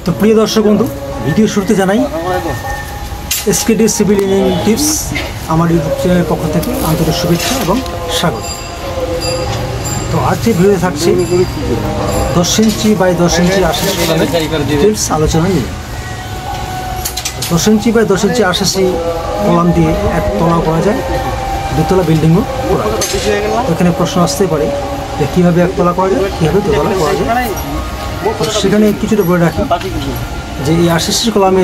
তো প্রিয় দর্শক বন্ধু, ভিডিও শুরুতে জানাই এসকেডি সিভিল ইঞ্জিনিয়ারিং টিপস আমার ইউটিউব চ্যানেলের পক্ষ থেকে আন্তরিক শুভেচ্ছা এবং স্বাগত। তো আজকে ভিডিওতে থাকছে 10 ইঞ্চি বাই 10 ইঞ্চি 80 ডিটেলস আলোচনা নিয়ে। 10 ইঞ্চি বাই 10 ইঞ্চি 80 কলাম দিয়ে একতলা করা যায়, দুতলা বিল্ডিংও করা যায়। এখানে প্রশ্ন আসতে পারে যে কীভাবে একতলা করা যায়, কীভাবে দোতলা করা যায়। সেখানে কিছুটা বলে রাখি যে এই 80 কলামে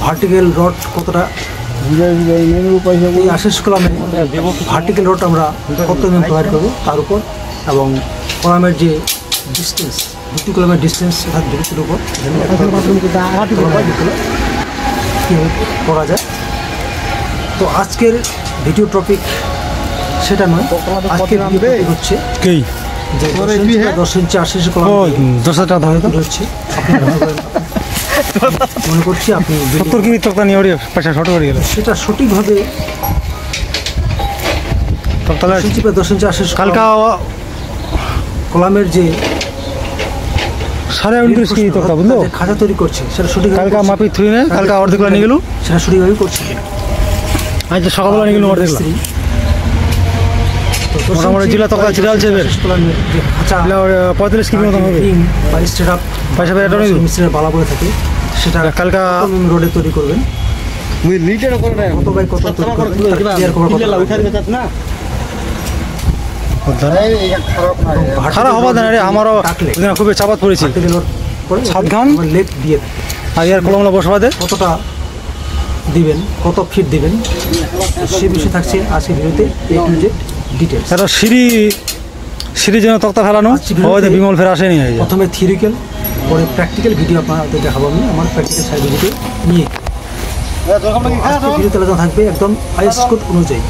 ভার্টিক্যাল রড কতটা, এই 80 কলামে ভার্টিক্যাল রড আমরা কত এমএম প্রোভাইড করবো তার উপর, এবং কলামের যে ডিস্টেন্স, দুটি কলামের ডিস্টেন্স অর্থাৎ দূরত্বের উপর কীভাবে করা যায়। তো আজকের ভিডিও টপিক সেটা নয়, আজকের ভিডিও টপিক হচ্ছে যে 10 ইঞ্চি 80 কলাম হচ্ছে। মনে করছি আপনি সেটা সঠিকভাবে 10 ইঞ্চি 80 কালকা কলামের যে 29.5 খাঁচা তৈরি করছে সেটা সঠিক কালকা মাপি থুই না, কালকা অর্ধেক নিয়ে গেল, সেটা সঠিকভাবে করছে কিনা। আজ সকালবেলা নিয়ে গেল অর্ধেক মোটামুটি জেলা তখন চিরাল চেপের খাঁচা 35 কেজি মতো হবে বা স্টেট আপ পয়সা মিস্ত্রির বালা বলে থাকে, সেটা কালকা রোডে তৈরি করবেন। কত বাই কত খারাপ হবা না রে, আমারও খুবই চাপাত পড়েছি 7 ঘান লেগ দিয়ে আর ইয়ার কলমলা বসবা দে কতটা দিবেন, কত ফিট দিবেন, সে বিষয়ে থাকছে আজকে ভিডিওতে এ টু জেড ডিটেইলস। এটা সিঁড়ি যেন তক্তা ফেলানো হয়তো বিমল ফের আসেনি। প্রথমে থিওরিক্যাল, পরে প্র্যাকটিক্যাল ভিডিও আপনাদের দেখাবো আমি আমার প্র্যাকটিক্যাল সাইড ভিডিও নিয়ে। ভিডিওতে আলোচনা থাকবে একদম আইএস কোড অনুযায়ী,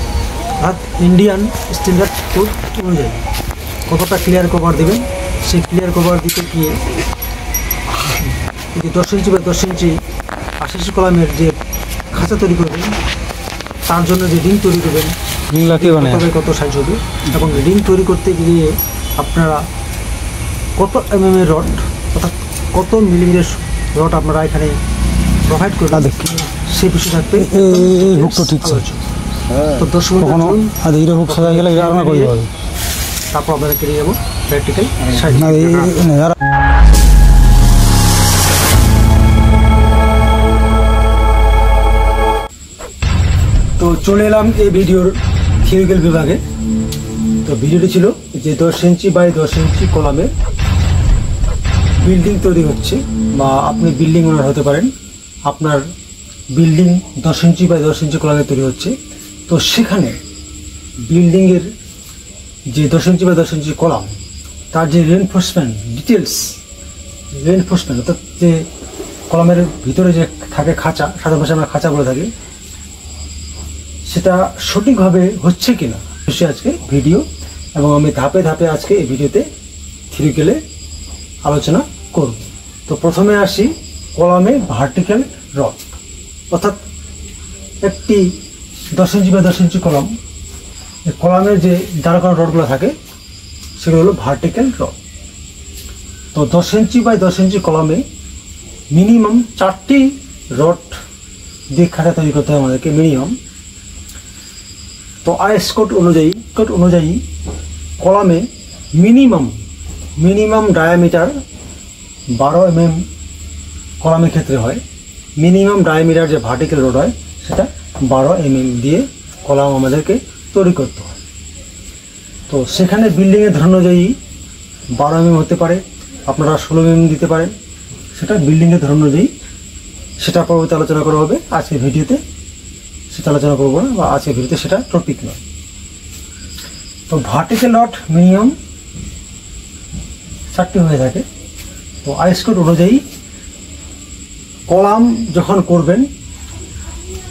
অর্থাৎ ইন্ডিয়ান স্ট্যান্ডার্ড কোড অনুযায়ী কতটা ক্লিয়ার কভার দেবেন। সেই ক্লিয়ার কভার দিতে গিয়ে 10 ইঞ্চি বা 10 ইঞ্চি 80 কলামের যে খাঁচা তৈরি করবেন, তার জন্য যে রিং তৈরি করবেন কত সাইজ হবে, এবং রিং তৈরি করতে গিয়ে আপনারা কত এমএম এর রড অর্থাৎ কত মিলিমিটার রড আপনারা এখানে প্রোভাইড করবেন, সেই বিষয়ে থাকবে। তো 10 তারপর আপনারা কেটে যাবো প্র্যাকটিক্যাল সাইড। তো চলে এলাম এই ভিডিওর থিওরিক্যাল বিভাগে। তো ভিডিওটি ছিল যে 10 ইঞ্চি বাই 10 ইঞ্চি কলামে বিল্ডিং তৈরি হচ্ছে, বা আপনি বিল্ডিং ওনার হতে পারেন, আপনার বিল্ডিং 10 ইঞ্চি বাই 10 ইঞ্চি কলামে তৈরি হচ্ছে। তো সেখানে বিল্ডিংয়ের যে 10 ইঞ্চি বাই 10 ইঞ্চি কলাম, তার যে রেনফোর্সমেন্ট ডিটেলস, রেনফোর্সমেন্ট অর্থাৎ যে কলামের ভিতরে যে থাকে খাঁচা, সাধারণ ভাষায় আমরা খাঁচা বলে থাকি, সেটা সঠিকভাবে হচ্ছে কিনা বিষয়ে আজকে ভিডিও, এবং আমি ধাপে ধাপে আজকে এই ভিডিওতে থিওরিক্যালে আলোচনা করব। তো প্রথমে আসি কলামে ভার্টিক্যাল রড, অর্থাৎ একটি 10 ইঞ্চি বা 10 ইঞ্চি কলাম, এই কলামের যে দাঁড়া করানো রডগুলো থাকে সেগুলো হলো ভার্টিক্যাল রড। তো 10 ইঞ্চি বাই 10 ইঞ্চি কলামে মিনিমাম 4টি রড দিয়ে খাঁচা তৈরি করতে হয় আমাদেরকে মিনিমাম। তো আইএস কোড অনুযায়ী কলামে মিনিমাম ডায়ামিটার 12 mm কলামের ক্ষেত্রে হয়। মিনিমাম ডায়ামিটার যে ভার্টিক্যাল রড হয় সেটা 12 mm দিয়ে কলাম আমাদেরকে তৈরি করতে হয়। তো সেখানে বিল্ডিংয়ের ধরন অনুযায়ী 12 mm হতে পারে, আপনারা 16 mm দিতে পারেন, সেটা বিল্ডিংয়ের ধরন অনুযায়ী, সেটা পরবর্তী আলোচনা করা হবে। আজকের ভিডিওতে সেটা আলোচনা করবো না, বা আজকের ভিডিওতে সেটা টপিক নয়। তো ভার্টিক্যাল রড মিনিমাম 4টি হয়ে থাকে। তো আইএস কোড অনুযায়ী কলাম যখন করবেন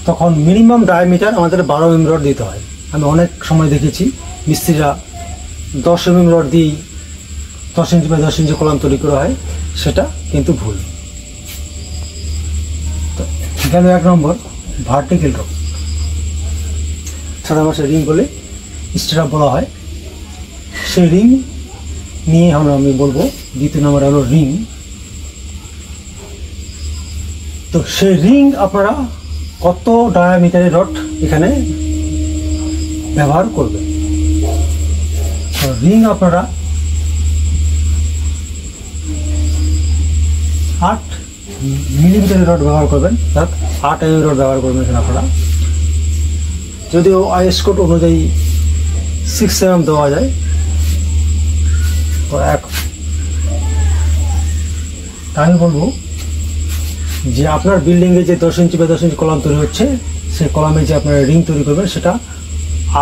তখন মিনিমাম ডায়ামিটার আমাদের 12 mm রড দিতে হয়। আমি অনেক সময় দেখেছি মিস্ত্রিরা 10 mm রড দিয়েই 10 ইঞ্চি বা 10 ইঞ্চি কলাম তৈরি করা হয়, সেটা কিন্তু ভুল। তো গেল 1 নম্বর ভার্টিক্যাল রড, সাধারণ ভাষায় রিং বলে স্টেট আপ বলা হয়। সেই রিং নিয়ে আমি বলবো। দ্বিতীয় নম্বর হলো রিং। তো সেই রিং আপনারা কত ডায়ামিটারের রড এখানে ব্যবহার করবেন। তো রিং আপনারা 8 মিলিমিটারের রড ব্যবহার করবেন, অর্থাৎ 8 mm রড ব্যবহার করবেন এখানে আপনারা। যদিও আইএস কোড অনুযায়ী 6 mm দেওয়া যায়। তো আমি বলবো যে আপনার বিল্ডিংয়ে যে 10 ইঞ্চি বা 10 ইঞ্চি কলাম তৈরি হচ্ছে, সেই কলামে যে আপনারা রিং তৈরি করবেন সেটা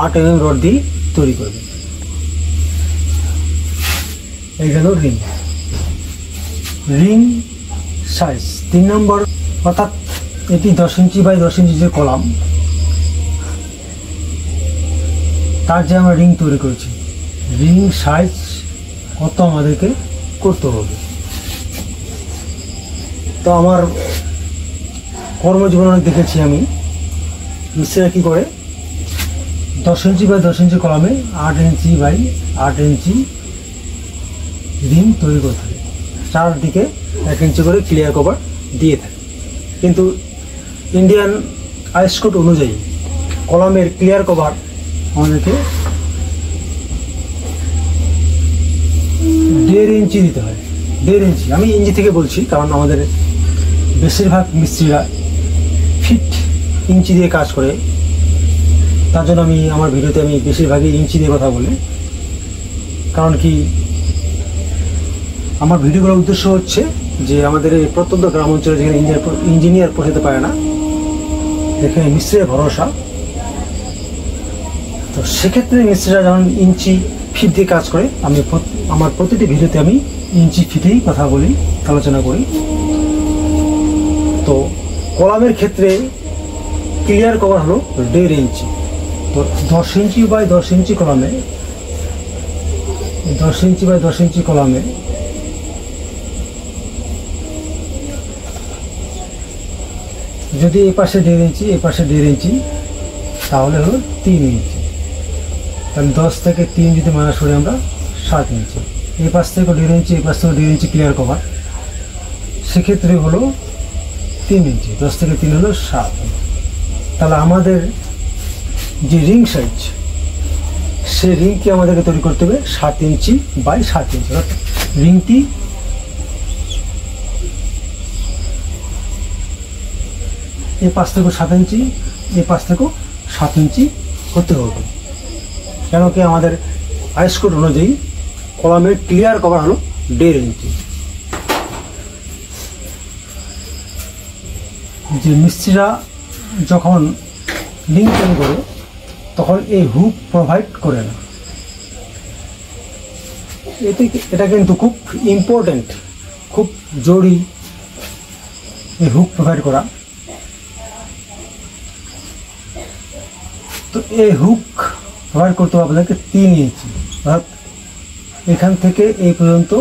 8 mm রড দিয়ে তৈরি করবেন। এই গেল রিং সাইজ 3 নম্বর, অর্থাৎ এটি 10 ইঞ্চি বাই 10 ইঞ্চি যে কলাম, তার যে আমরা রিং তৈরি করেছি, রিং সাইজ কত আমাদেরকে করতে হবে। তো আমার কর্মজীবনে দেখেছি আমি মিস্ত্রিরা কী করে 10 ইঞ্চি বাই 10 ইঞ্চি কলামে 8 ইঞ্চি বাই 8 ইঞ্চি রিং তৈরি করে থাকে, চারদিকে 1 ইঞ্চি করে ক্লিয়ার কভার দিয়ে থাকে। কিন্তু ইন্ডিয়ান আইএস কোড অনুযায়ী কলামের ক্লিয়ার কভার আমাদেরকে 1.5 ইঞ্চি দিতে হয়। 1.5 ইঞ্চি, আমি ইঞ্চি থেকে বলছি কারণ আমাদের বেশিরভাগ মিস্ত্রিরা ফিট ইঞ্চি দিয়ে কাজ করে, তার জন্য আমি আমার ভিডিওতে আমি বেশিরভাগই ইঞ্চি দিয়ে কথা বলি। কারণ কি, আমার ভিডিওগুলোর উদ্দেশ্য হচ্ছে যে আমাদের এই প্রত্যন্ত গ্রাম অঞ্চলে যেখানে ইঞ্জিনিয়ার পৌঁছাতে পারে না, এখানে মিস্ত্রির ভরসা। তো সেক্ষেত্রে মিস্ত্রিরা যেমন ইঞ্চি ফিট দিয়ে কাজ করে, আমি আমার প্রতিটি ভিডিওতে আমি ইঞ্চি ফিটেই কথা বলি, আলোচনা করি। তো কলামের ক্ষেত্রে ক্লিয়ার কভার হলো 1.5 ইঞ্চি। তো 10 ইঞ্চি বাই 10 ইঞ্চি কলামে 10 ইঞ্চি বাই 10 ইঞ্চি কলামে যদি এই পাশে 1.5 ইঞ্চি, এই পাশে 1.5 ইঞ্চি, তাহলে হলো 3 ইঞ্চি। তাহলে 10 থেকে 3 যদি মাইনাস করি আমরা 7 ইঞ্চি। এই পাশ থেকে 1.5 ইঞ্চি, এই পাশ থেকে 1.5 ইঞ্চি ক্লিয়ার কভার, সেক্ষেত্রে হলো 3 ইঞ্চি। 10 থেকে 3 হলো 7। তাহলে আমাদের যে রিং সাইজ, সেই রিংকে আমাদেরকে তৈরি করতে হবে 7 ইঞ্চি বাই 7 ইঞ্চি। অর্থাৎ রিংটি এই পাশ থেকেও 7 ইঞ্চি, এই পাশ থেকেও 7 ইঞ্চি হতে হবে। কেন কি, আমাদের আইএস কোড অনুযায়ী কলামের ক্লিয়ার কভার হলো 1.5 ইঞ্চি। যে মিস্ত্রিরা যখন রিং তৈরি করে তখন এই হুক প্রোভাইড করে না। এটা কিন্তু খুব ইম্পর্টেন্ট, খুব জরুরি এই হুক প্রোভাইড করা। তো এই হুক প্রোভাইড করতে হবে আপনাকে 3 ইঞ্চি, অর্থাৎ এখান থেকে এই পর্যন্ত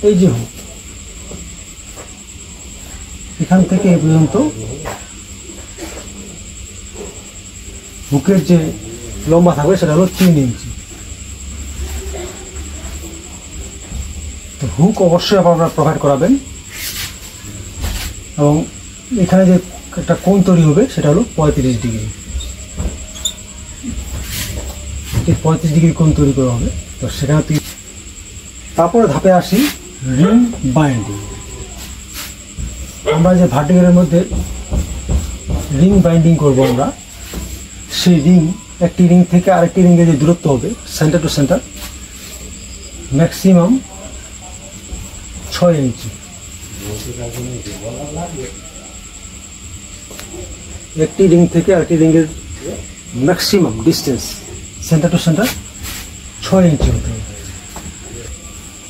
এই যে হুক, এখান থেকে এই পর্যন্ত হুকের যে লম্বা থাকবে সেটা হলো 3 ইঞ্চি। তো হুক অবশ্যই আপনারা প্রোভাইড করাবেন, এবং এখানে যে একটা কোণ তৈরি হবে সেটা হলো 35 ডিগ্রি। এই 35 ডিগ্রি কোণ তৈরি করা হবে। তো সেখানে তারপরে ধাপে আসি রিং বাইন্ডিং। আমরা যে ভার্টিক্যালের মধ্যে রিং বাইন্ডিং করব আমরা, সেই রিং, একটি রিং থেকে আরেকটি রিংয়ের যে দূরত্ব হবে সেন্টার টু সেন্টার, ম্যাক্সিমাম 6 ইঞ্চি। একটি রিং থেকে আরেকটি রিংয়ের maximum distance center to center 6 ইঞ্চি হতে হবে।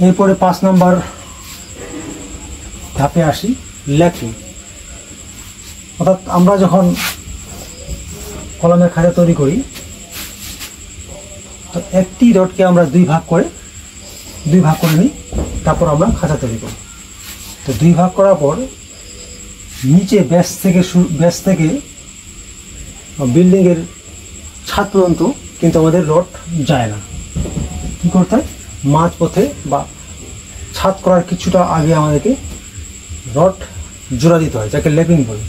এরপরে 5 নম্বর ধাপে আসি ল্যাকিং। অর্থাৎ আমরা যখন কলমের খাঁচা তৈরি করি, তো একটি রডকে আমরা 2 ভাগ করে নিই, তারপর আমরা খাঁচা তৈরি করি। তো 2 ভাগ করার পর নিচে ব্যাস থেকে বিল্ডিংয়ের ছাদ পর্যন্ত কিন্তু আমাদের রড যায় না। কী করতে হয়, মাঝ পথে বা ছাদ করার কিছুটা আগে আমাদেরকে রড জোড়া দিতে হয়, যাকে লেপিং বলে।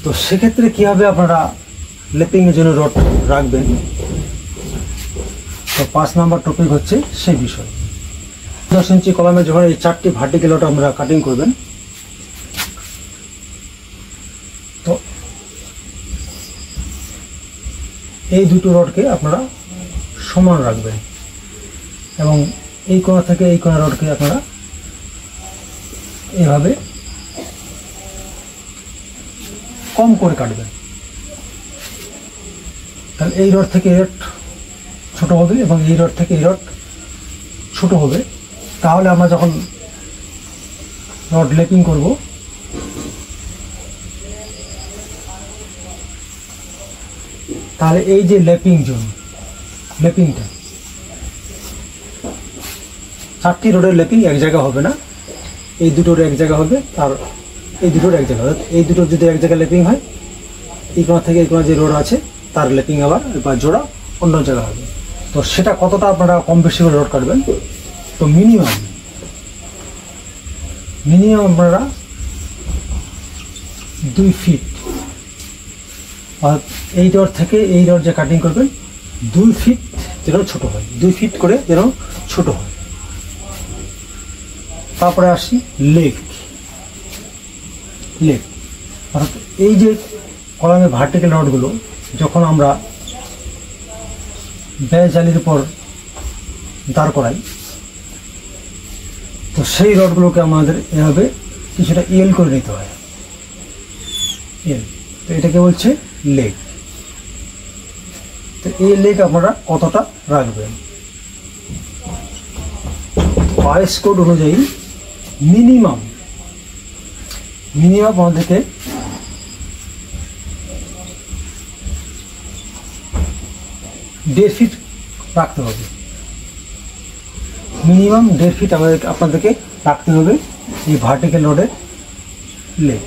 তো সেক্ষেত্রে কীভাবে আপনারা লেপিংয়ের জন্য রড রাখবেন, তো 5 নম্বর টপিক হচ্ছে সেই বিষয়। 10 ইঞ্চি কলামে যখন এই 4টি ভার্টিক্যাল রড আমরা কাটিং করবেন, তো এই দুটো রডকে আপনারা সমান রাখবেন এবং এই কোণা থেকে এই কোণা রডকে আপনারা এইভাবে কম করে কাটবেন। তাহলে এই রড থেকে এই রড ছোট হবে এবং এই রড থেকে এই রড ছোট হবে। তাহলে আমরা যখন রড লেপিং করব, তাহলে এই যে লেপিং জোন, লেপিংটা 4টি রোডের লেপিং এক জায়গা হবে না, এই দুটোর এক জায়গা হবে আর এই দুটোর এক জায়গা হবে। এই দুটোর যদি এক জায়গায় লেপিং হয়, এই কোণা থেকে এই কোণা যে রোড আছে তার লেপিং আবার বা জোড়া অন্য জায়গা হবে। তো সেটা কতটা আপনারা কম বেশি করে রড কাটবেন, তো মিনিমাম আপনারা 2 ফিট, এই রড থেকে এই রড যে কাটিং করবেন 2 ফিট যেন ছোট হয়, 2 ফিট করে যেন ছোট হয়। তারপরে আসি লেগ। অর্থাৎ এই যে কলামে ভার্টিক্যাল রডগুলো যখন আমরা ব্যাস জালির উপর দাঁড় করাই, তো সেই রডগুলোকে আমাদের এভাবে কিছুটা এল করে নিতে হয়, এল। তো এটাকে বলছে লেগ। তো এই লেগ আপনারা কতটা রাখবেন, আইএস কোড অনুযায়ী মিনিমাম আমাদেরকে 1.5 ফিট রাখতে হবে। মিনিমাম 1.5 ফিট আপনাদেরকে রাখতে হবে এই ভার্টিক্যাল রডের লেগ।